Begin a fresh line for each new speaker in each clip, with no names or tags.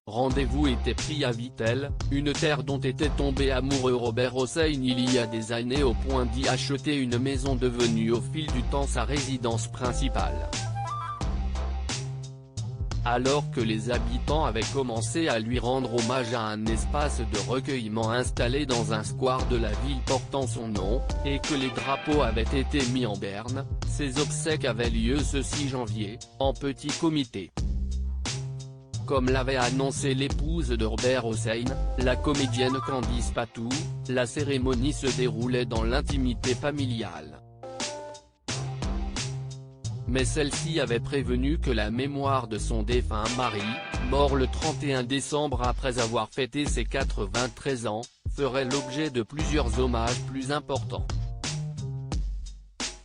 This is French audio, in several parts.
rendez-vous était pris à Vittel, une terre dont était tombé amoureux Robert Hossein il y a des années au point d'y acheter une maison devenue au fil du temps sa résidence principale. Alors que les habitants avaient commencé à lui rendre hommage à un espace de recueillement installé dans un square de la ville portant son nom, et que les drapeaux avaient été mis en berne, ses obsèques avaient lieu ce 6 janvier, en petit comité. Comme l'avait annoncé l'épouse de Robert Hossein, la comédienne Candice Patou, la cérémonie se déroulait dans l'intimité familiale. Mais celle-ci avait prévenu que la mémoire de son défunt mari, mort le 31 décembre après avoir fêté ses 93 ans, ferait l'objet de plusieurs hommages plus importants.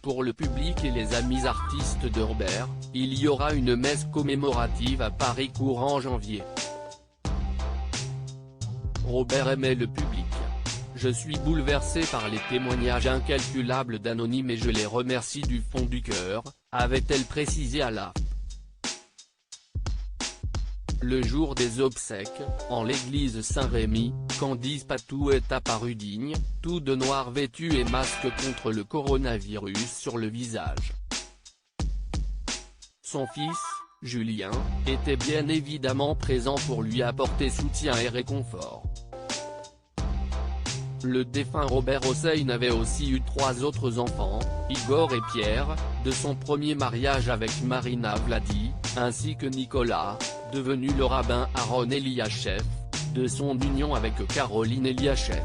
Pour le public et les amis artistes de Robert, il y aura une messe commémorative à Paris courant janvier. Robert aimait le public. Je suis bouleversé par les témoignages incalculables d'anonymes et je les remercie du fond du cœur, avait-elle précisé à l'AFP. Le jour des obsèques, en l'église Saint-Rémy, Candice Patou est apparue digne, tout de noir vêtue et masque contre le coronavirus sur le visage. Son fils, Julien, était bien évidemment présent pour lui apporter soutien et réconfort. Le défunt Robert Hossein avait aussi eu 3 autres enfants, Igor et Pierre, de son premier mariage avec Marina Vladi, ainsi que Nicolas, devenu le rabbin Aaron Eliachev, de son union avec Caroline Eliachev.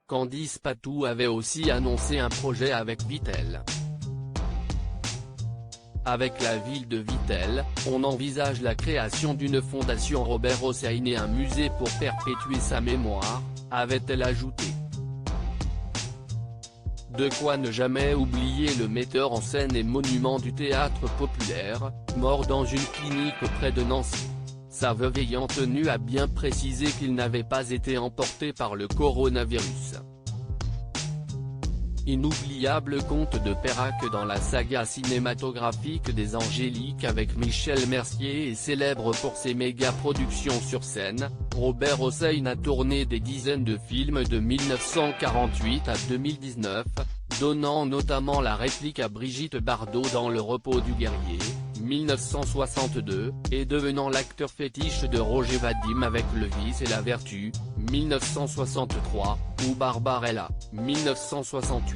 Candice Patou avait aussi annoncé un projet avec Vittel. Avec la ville de Vittel, on envisage la création d'une fondation Robert Hossein et un musée pour perpétuer sa mémoire, avait-elle ajouté. De quoi ne jamais oublier le metteur en scène et monument du théâtre populaire, mort dans une clinique près de Nancy. Sa veuve ayant tenu à bien préciser qu'il n'avait pas été emporté par le coronavirus. Inoubliable conte de Perrac dans la saga cinématographique des Angéliques avec Michel Mercier et célèbre pour ses méga-productions sur scène, Robert Hossein a tourné des dizaines de films de 1948 à 2019, donnant notamment la réplique à Brigitte Bardot dans Le repos du guerrier, 1962, et devenant l'acteur fétiche de Roger Vadim avec Le vice et la vertu, 1963, ou Barbarella, 1968.